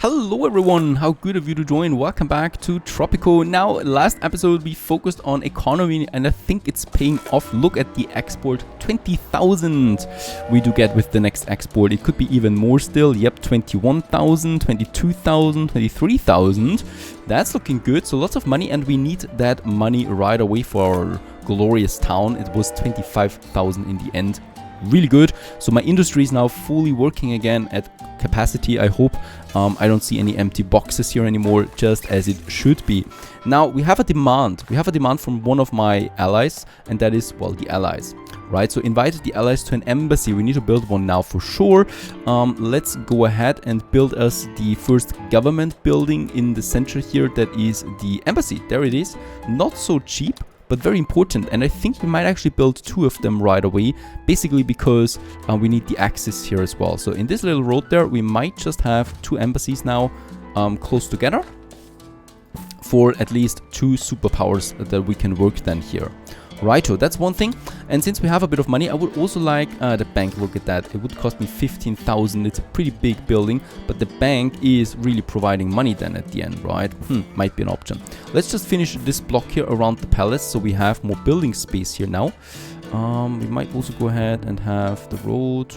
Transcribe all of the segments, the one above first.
Hello everyone, how good of you to join. Welcome back to Tropico. Now, last episode we focused on economy and I think it's paying off. Look at the export, 20,000 we do get with the next export. It could be even more still. Yep, 21,000, 22,000, 23,000. That's looking good. So lots of money and we need that money right away for our glorious town. It was 25,000 in the end. Really good. So my industry is now fully working again at capacity, I hope. I don't see any empty boxes here anymore, just as it should be. Now we have a demand. We have a demand from one of my allies, and that is, well, the allies, right? So invited the allies to an embassy. We need to build one now for sure. Let's go ahead and build us the first government building in the center here. That is the embassy. There it is. Not so cheap, but very important, and I think we might actually build two of them right away, basically because we need the access here as well. So in this little road there, we might just have two embassies now close together for at least two superpowers that we can work then here. Righto, that's one thing. And since we have a bit of money, I would also like the bank. Look at that. It would cost me 15,000. It's a pretty big building, but the bank is really providing money then at the end, right? Might be an option. Let's just finish this block here around the palace so we have more building space here now. We might also go ahead and have the road.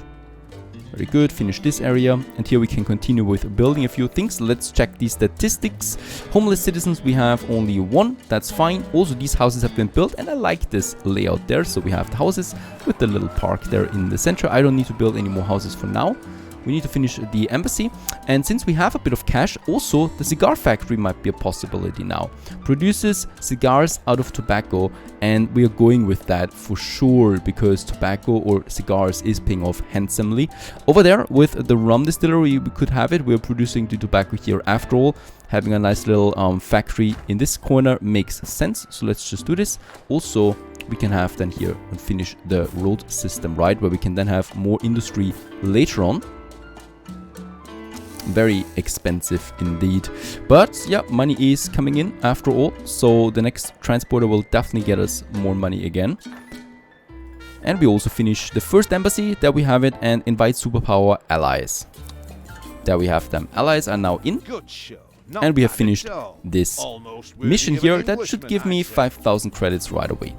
Very good, finish this area, and here we can continue with building a few things. Let's check the statistics. Homeless citizens, we have only one, that's fine. Also, these houses have been built, and I like this layout there. So we have the houses with the little park there in the center. I don't need to build any more houses for now. We need to finish the embassy, and since we have a bit of cash, also the cigar factory might be a possibility now. Produces cigars out of tobacco, and we are going with that for sure because tobacco or cigars is paying off handsomely. Over there with the rum distillery, we could have it. We're producing the tobacco here after all. Having a nice little factory in this corner makes sense, so let's just do this. Also, we can have then here and finish the road system, right, where we can then have more industry later on. Very expensive indeed, but yeah, money is coming in after all, so the next transporter will definitely get us more money again. And we also finish the first embassy. There we have it, and invite superpower allies. There we have them. Allies are now in, and we have finished this mission here. That should give me 5,000 credits right away,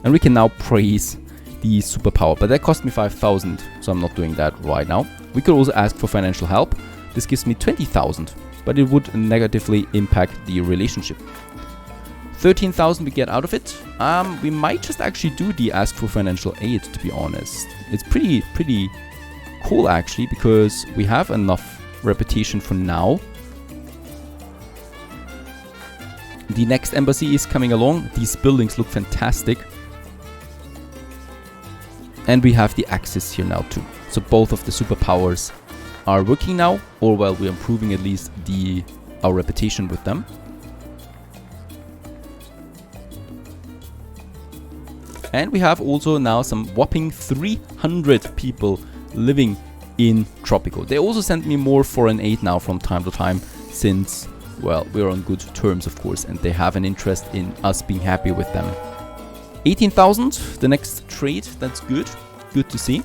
and we can now praise the superpower, but that cost me 5,000, so I'm not doing that right now. We could also ask for financial help. This gives me 20,000, but it would negatively impact the relationship. 13,000 we get out of it. We might just actually do the ask for financial aid, to be honest. It's pretty cool actually, because we have enough reputation for now. The next embassy is coming along. These buildings look fantastic. And we have the access here now too. So both of the superpowers are working now, or well, we're improving at least our reputation with them. And we have also now some whopping 300 people living in Tropico. They also send me more foreign aid now from time to time, since, well, we're on good terms of course, and they have an interest in us being happy with them. 18,000, the next trade, that's good. Good to see.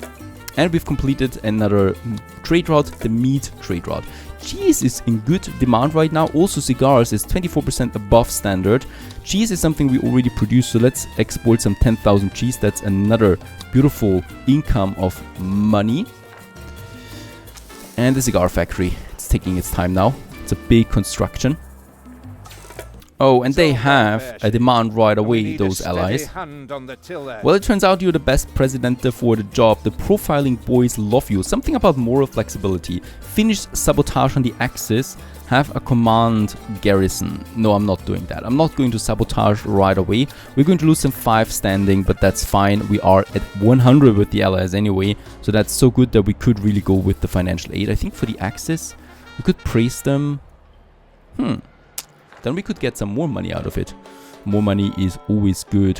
And we've completed another trade route, the meat trade route. Cheese is in good demand right now. Also cigars is 24% above standard. Cheese is something we already produce, so let's export some 10,000 cheese. That's another beautiful income of money. And the cigar factory, it's taking its time now. It's a big construction. Oh, and they have a demand right away, those allies. Well, it turns out you're the best Presidente for the job. The profiling boys love you. Something about moral flexibility. Finish sabotage on the axis. Have a command garrison. No, I'm not doing that. I'm not going to sabotage right away. We're going to lose some 5 standing, but that's fine. We are at 100 with the allies anyway. So that's so good that we could really go with the financial aid. I think for the axis, we could praise them. Then we could get some more money out of it. More money is always good.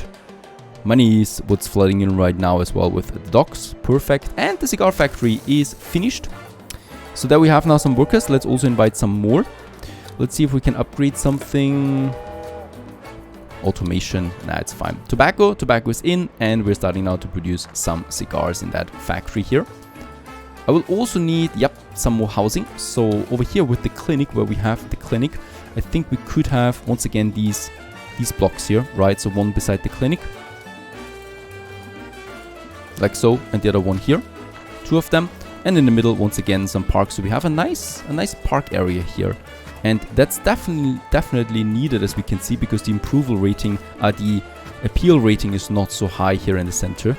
Money is what's flooding in right now as well with the docks. Perfect. And the cigar factory is finished. So there we have now some workers. Let's also invite some more. Let's see if we can upgrade something. Automation. Nah, it's fine. Tobacco. Tobacco is in, and we're starting now to produce some cigars in that factory here. I will also need, yep, some more housing. So over here with the clinic, where we have the clinic, I think we could have once again these blocks here, right? So one beside the clinic, like so, and the other one here, 2 of them, and in the middle once again some parks. So we have a nice park area here, and that's definitely needed, as we can see, because the approval rating, the appeal rating is not so high here in the center.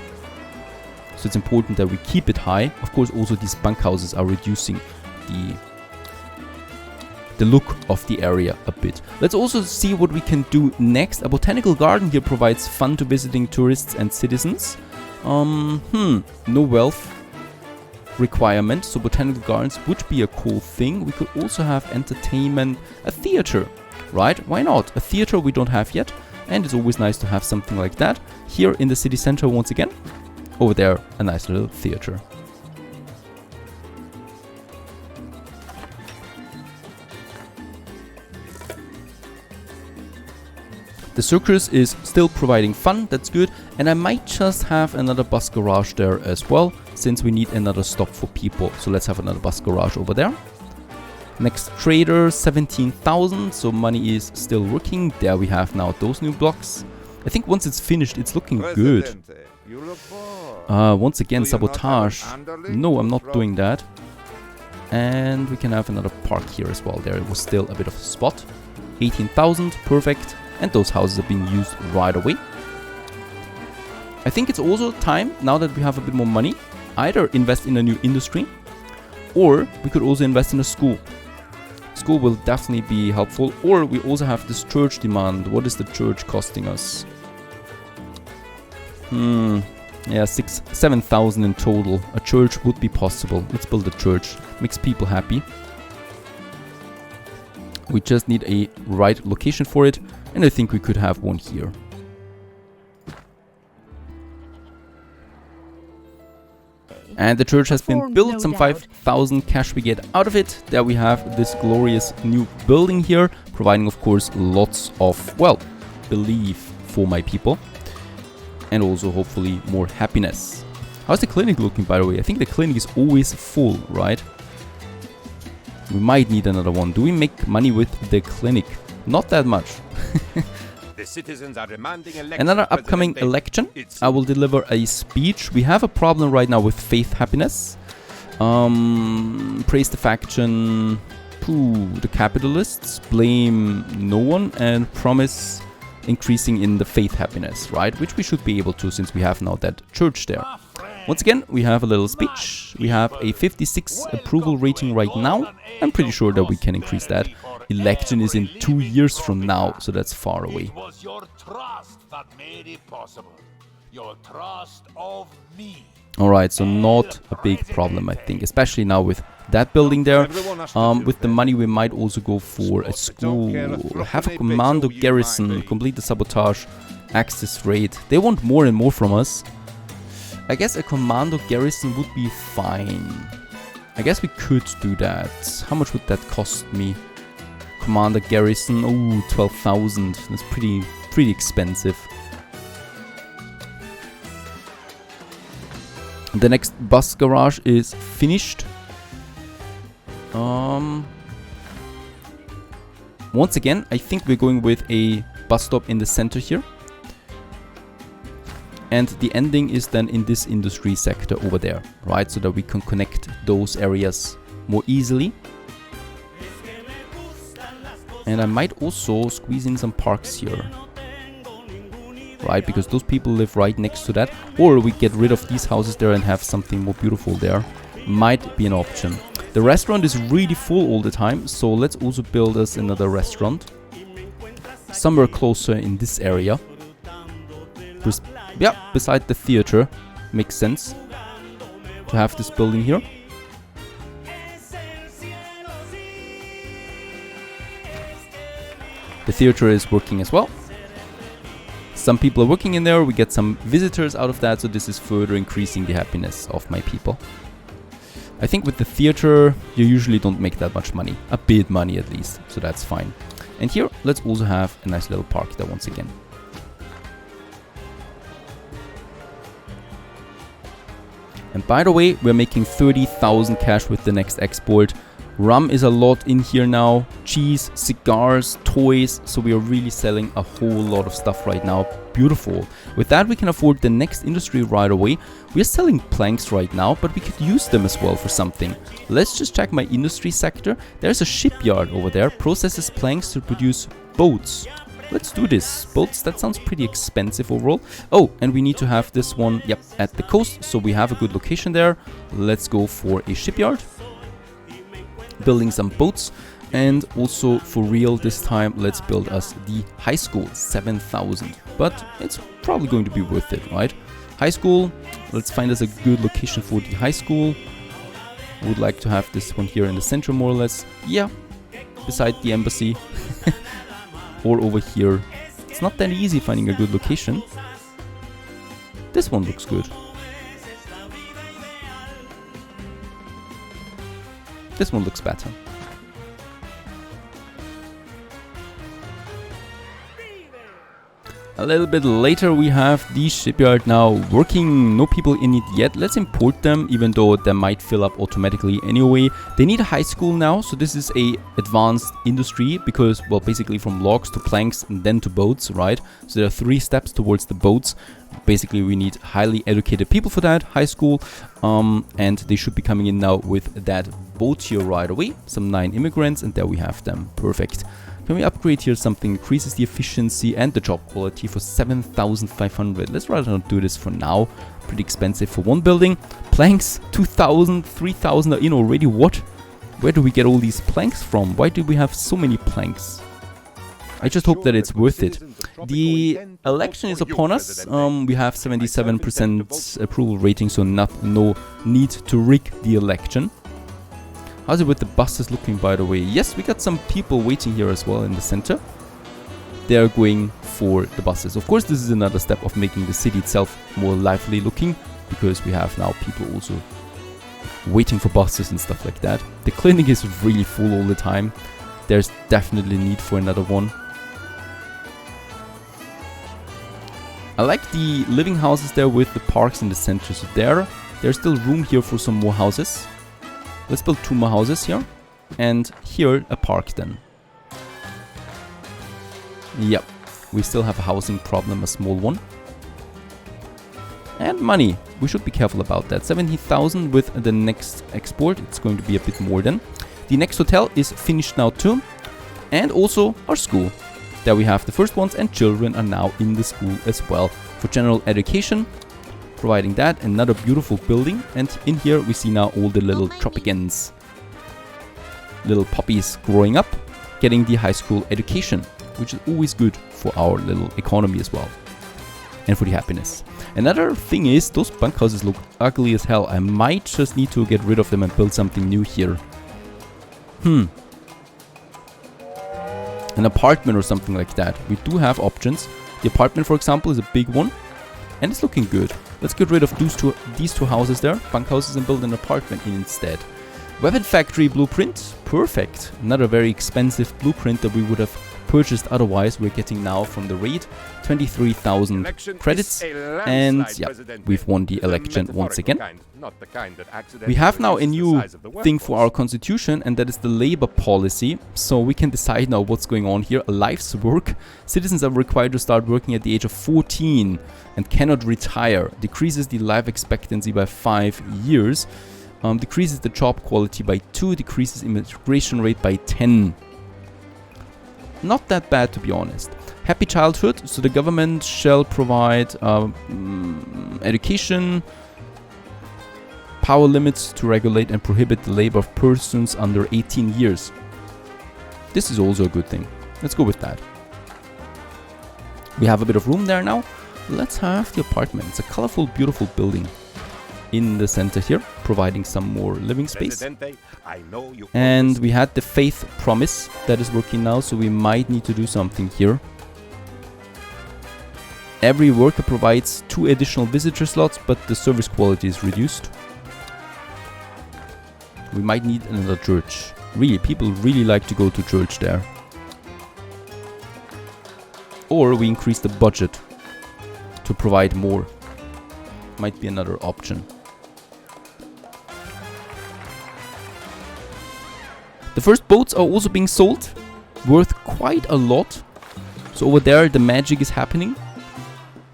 So it's important that we keep it high. Of course, also these bunkhouses are reducing the look of the area a bit. Let's also see what we can do next. A botanical garden here provides fun to visiting tourists and citizens. No wealth requirement, so botanical gardens would be a cool thing. We could also have entertainment, a theater, right? Why not? A theater we don't have yet, and it's always nice to have something like that. Here in the city center once again, over there a nice little theater. The circus is still providing fun, that's good, and I might just have another bus garage there as well, since we need another stop for people. So let's have another bus garage over there. Next trader, 17,000, so money is still working. There we have now those new blocks. I think once it's finished, it's looking good. Presidente, you look bored. Once again, Do you not have sabotage. an underling No, I'm to not throw? doing that. And we can have another park here as well. There was still a bit of a spot. 18,000, perfect. And those houses are being used right away. I think it's also time, now that we have a bit more money, either invest in a new industry, or we could also invest in a school. School will definitely be helpful. Or we also have this church demand. What is the church costing us? Yeah, 7,000 in total. A church would be possible. Let's build a church. Makes people happy. We just need a right location for it, and I think we could have one here. And the church has been built, some 5,000 cash we get out of it. There we have this glorious new building here, providing of course lots of, well, belief for my people. And also hopefully more happiness. How's the clinic looking, by the way? I think the clinic is always full, right? We might need another one. Do we make money with the clinic? Not that much. The citizens are demanding election. Another upcoming Presidente. election. It's I will deliver a speech. We have a problem right now with faith happiness. Praise the faction. The capitalists. Blame no one. And promise increasing in the faith happiness, right? Which we should be able to, since we have now that church there. Once again, we have a little speech. We have a 56 approval rating right now. I'm pretty sure that we can increase that. Election is in 2 years from now, so that's far away. It was your trust that made it possible. Your trust of me. Alright, so not a big problem, I think. Especially now with that building there. With the money, we might also go for a school. Have a commando garrison. Complete the sabotage. Access rate. They want more and more from us. I guess a commando garrison would be fine. I guess we could do that. How much would that cost me? Commander garrison. Oh, 12,000. That's pretty expensive. The next bus garage is finished. Once again, I think we're going with a bus stop in the center here. And the ending is then in this industry sector over there, right? So that we can connect those areas more easily. And I might also squeeze in some parks here. Right, because those people live right next to that. Or we get rid of these houses there and have something more beautiful there. Might be an option. The restaurant is really full all the time, so let's also build us another restaurant. Somewhere closer in this area. Yeah, beside the theater. Makes sense to have this building here. The theater is working as well. Some people are working in there, we get some visitors out of that, so this is further increasing the happiness of my people. I think with the theater, you usually don't make that much money. A bit money at least, so that's fine. And here, let's also have a nice little park there once again. And by the way, we're making 30,000 cash with the next export. Rum is a lot in here now. Cheese, cigars, toys. So we are really selling a whole lot of stuff right now. Beautiful. With that, we can afford the next industry right away. We're selling planks right now, but we could use them as well for something. Let's just check my industry sector. There's a shipyard over there. Processes planks to produce boats. Let's do this. Boats, that sounds pretty expensive overall. Oh, and we need to have this one, yep, at the coast. So we have a good location there. Let's go for a shipyard. Building some boats, and also for real this time let's build us the high school, 7,000, but it's probably going to be worth it, right? High school, let's find us a good location for the high school. Would like to have this one here in the center more or less, yeah, beside the embassy or over here. It's not that easy finding a good location. This one looks good. This one looks better. A little bit later we have the shipyard now working. No people in it yet. Let's import them, even though they might fill up automatically anyway. They need a high school now, so this is a advanced industry because, well, basically from logs to planks and then to boats, right? So there are 3 steps towards the boats. Basically we need highly educated people for that, high school, and they should be coming in now with that boat here right away. Some 9 immigrants, and there we have them. Perfect. Can we upgrade here something? Increases the efficiency and the job quality for 7,500. Let's rather not do this for now. Pretty expensive for one building. Planks, 2,000, 3,000 are in already. What? Where do we get all these planks from? Why do we have so many planks? I just hope that it's worth it. The election is upon us. We have 77% approval rating, so no need to rig the election. How's it with the buses looking, by the way? Yes, we got some people waiting here as well in the center. They are going for the buses. Of course, this is another step of making the city itself more lively looking, because we have now people also waiting for buses and stuff like that. The clinic is really full all the time. There's definitely need for another one. I like the living houses there with the parks in the center. So there's still room here for some more houses. Let's build 2 more houses here. And here a park then. Yep, we still have a housing problem, a small one. And money. We should be careful about that. 70,000 with the next export. It's going to be a bit more then. The next hotel is finished now too. And also our school. There we have the first ones, and children are now in the school as well for general education. Providing that, another beautiful building, and in here we see now all the little Tropicans, little puppies growing up, getting the high school education, which is always good for our little economy as well, and for the happiness. Another thing is, those bunkhouses look ugly as hell. I might just need to get rid of them and build something new here. An apartment or something like that. We do have options. The apartment, for example, is a big one, and it's looking good. Let's get rid of these two houses there, bunkhouses, and build an apartment in instead. Weapon factory blueprint, perfect. Another very expensive blueprint that we would have purchased otherwise. We're getting now from the raid 23,000 credits, and yeah, we've won the election once again. We have now a new thing for our constitution, and that is the labor policy. So we can decide now what's going on here. A life's work. Citizens are required to start working at the age of 14 and cannot retire. Decreases the life expectancy by 5 years. Decreases the job quality by 2. Decreases immigration rate by 10. Not that bad, to be honest. Happy childhood. So the government shall provide education. Power limits to regulate and prohibit the labor of persons under 18 years. This is also a good thing. Let's go with that. We have a bit of room there now. Let's have the apartment. It's a colorful, beautiful building in the center here, providing some more living space. And we had the faith promise that is working now, so we might need to do something here. Every worker provides 2 additional visitor slots, but the service quality is reduced. We might need another church. Really, people really like to go to church there. Or we increase the budget to provide more. Might be another option. The first boats are also being sold, worth quite a lot. So over there the magic is happening.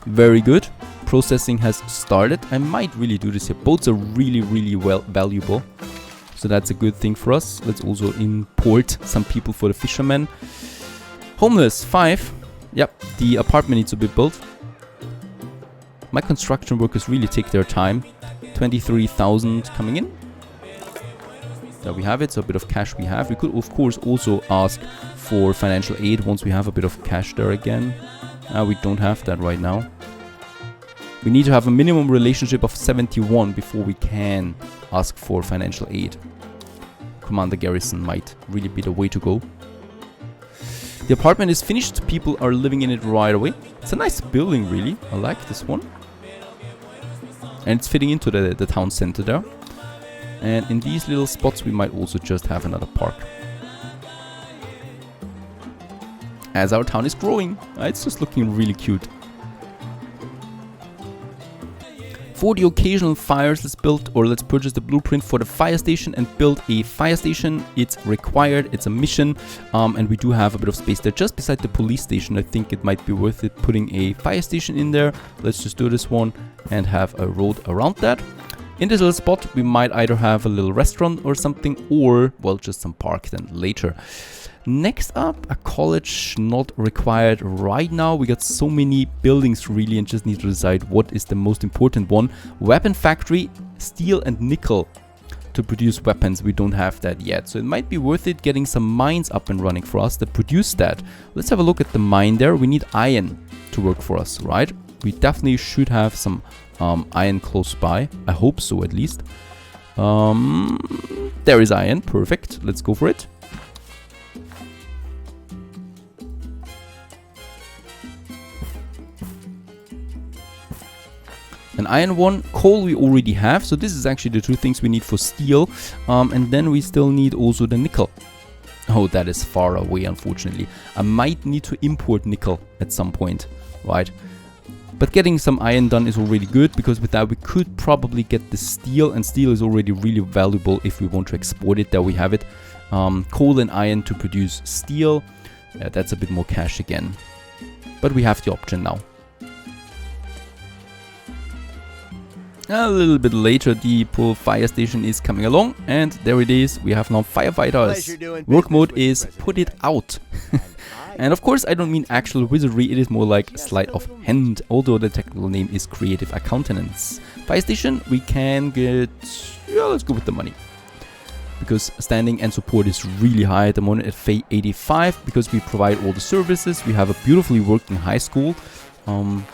Very good. Processing has started. I might really do this here. Boats are really valuable. So that's a good thing for us. Let's also import some people for the fishermen. Homeless, 5. Yep, the apartment needs to be built. My construction workers really take their time. 23,000 coming in. There we have it, so a bit of cash we have. We could of course also ask for financial aid once we have a bit of cash there again. We don't have that right now. We need to have a minimum relationship of 71 before we can ask for financial aid. Commander Garrison might really be the way to go. The apartment is finished. People are living in it right away. It's a nice building, really. I like this one. And it's fitting into the town center there. And in these little spots we might also just have another park. As our town is growing, it's just looking really cute. For the occasional fires, let's purchase the blueprint for the fire station and build a fire station. It's required, it's a mission, and we do have a bit of space there just beside the police station. I think it might be worth it putting a fire station in there. Let's just do this one and have a road around that. In this little spot we might either have a little restaurant or something, or well, just some park then later. Next up, a college, not required right now. We got so many buildings really and just need to decide what is the most important one. Weapon factory, steel and nickel to produce weapons. We don't have that yet, so it might be worth it getting some mines up and running for us that produce that. Let's have a look at the mine there. We need iron to work for us, right? We definitely should have some iron close by. I hope so, at least. There is iron, perfect. Let's go for it. An iron one, coal we already have, so this is actually the two things we need for steel, and then we still need also the nickel. Oh, that is far away, unfortunately. I might need to import nickel at some point, right? But getting some iron done is already good, because with that we could probably get the steel, and steel is already really valuable if we want to export it. There we have it. Coal and iron to produce steel. That's a bit more cash again, but we have the option now. A little bit later, the pool fire station is coming along, and there it is. We have now firefighters. Work mode is put it out. And of course, I don't mean actual wizardry, it is more like sleight of hand, although the technical name is creative accountants. Fire station, we can get... yeah, let's go with the money. Because standing and support is really high at the moment at 85, because we provide all the services. We have a beautifully working high school.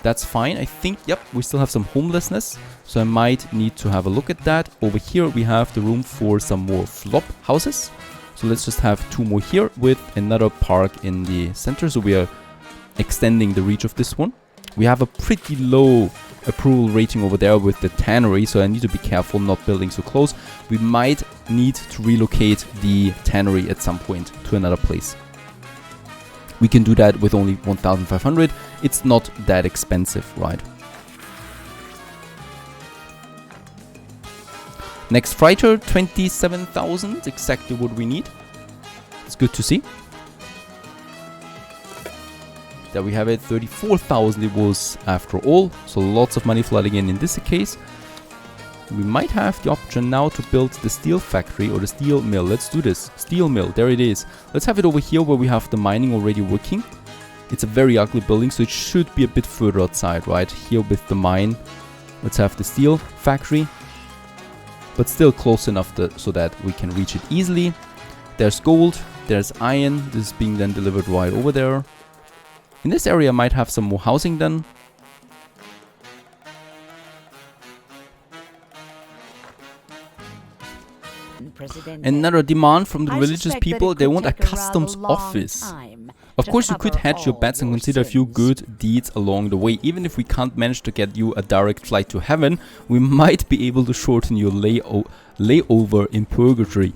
That's fine. I think, yep, we still have some homelessness, so I might need to have a look at that. Over here we have the room for some more flop houses, so let's just have 2 more here with another park in the center, so we are extending the reach of this one. We have a pretty low approval rating over there with the tannery, so I need to be careful not building so close. We might need to relocate the tannery at some point to another place. We can do that with only 1,500. It's not that expensive, right? Next freighter, 27,000, exactly what we need. It's good to see. There we have it, 34,000 it was after all. So lots of money flooding in this case. We might have the option now to build the steel factory or the steel mill. Let's do this. Steel mill, there it is. Let's have it over here where we have the mining already working. It's a very ugly building, so it should be a bit further outside, right? Here with the mine. Let's have the steel factory. But still close enough so that we can reach it easily. There's gold, there's iron. This is being then delivered right over there. In this area I might have some more housing then. Presidente. Another demand from the religious people, they want a customs office. Of course you could hedge your bets and consider a few good deeds along the way. Even if we can't manage to get you a direct flight to heaven, we might be able to shorten your layover in purgatory.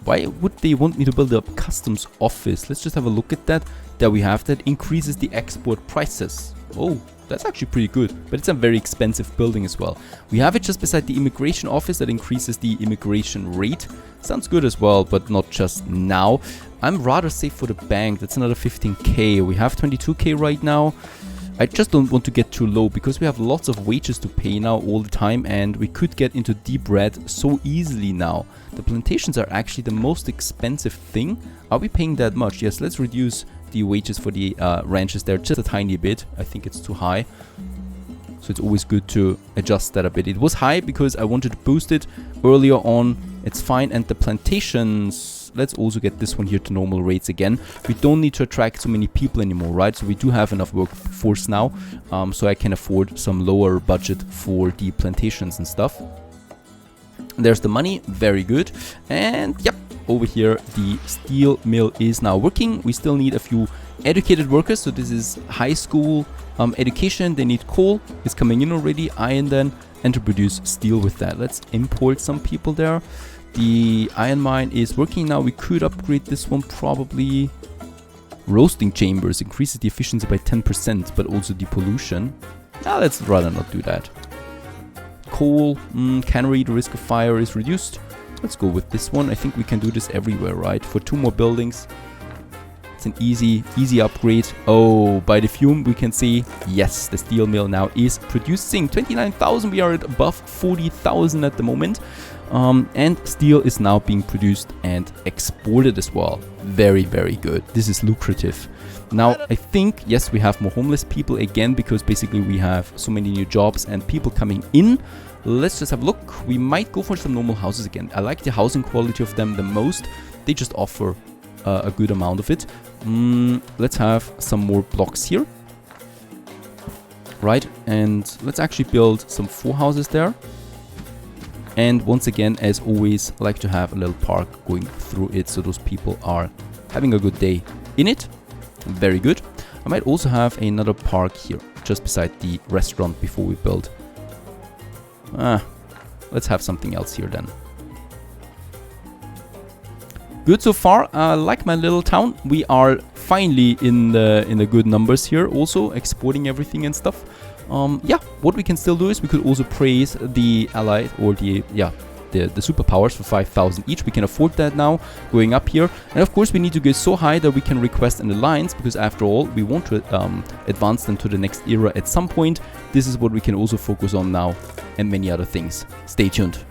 Why would they want me to build a customs office? Let's just have a look at that. There we have that. Increases the export prices. Oh, that's actually pretty good. But it's a very expensive building as well. We have it just beside the immigration office that increases the immigration rate. Sounds good as well, but not just now. I'm rather safe for the bank. That's another 15k. We have 22k right now. I just don't want to get too low because we have lots of wages to pay now all the time, and we could get into deep red so easily now. The plantations are actually the most expensive thing. Are we paying that much? Yes, let's reduce the wages for the ranches there just a tiny bit. I think it's too high. So it's always good to adjust that a bit. It was high because I wanted to boost it earlier on. It's fine. And the plantations, let's also get this one here to normal rates again. We don't need to attract so many people anymore, right? So we do have enough workforce now. So I can afford some lower budget for the plantations and stuff. There's the money. Very good. And yep, over here the steel mill is now working. We still need a few educated workers. So this is high school education. They need coal. It's coming in already. Iron then. And to produce steel with that. Let's import some people there. The iron mine is working now. We could upgrade this one probably. Roasting chambers increases the efficiency by 10%, but also the pollution. Now let's rather not do that. Coal, cannery, the risk of fire is reduced. Let's go with this one. I think we can do this everywhere, right? For 2 more buildings. It's an easy upgrade. Oh, by the fume we can see, yes, the steel mill now is producing 29,000. We are at above 40,000 at the moment. And steel is now being produced and exported as well. Very, very good. This is lucrative. Now, I think, yes, we have more homeless people again because basically we have so many new jobs and people coming in. Let's just have a look. We might go for some normal houses again. I like the housing quality of them the most. They just offer a good amount of it. Let's have some more blocks here. Right, and let's actually build some 4 houses there. And once again, as always, I like to have a little park going through it so those people are having a good day in it. Very good. I might also have another park here just beside the restaurant before we build. Let's have something else here then. Good so far. I like my little town. We are finally in the good numbers here, also exporting everything and stuff. Yeah, what we can still do is we could also praise the allied or the superpowers for 5,000 each. We can afford that now, going up here. And of course we need to get so high that we can request an alliance, because after all we want to advance them to the next era at some point. This is what we can also focus on now, and many other things. Stay tuned.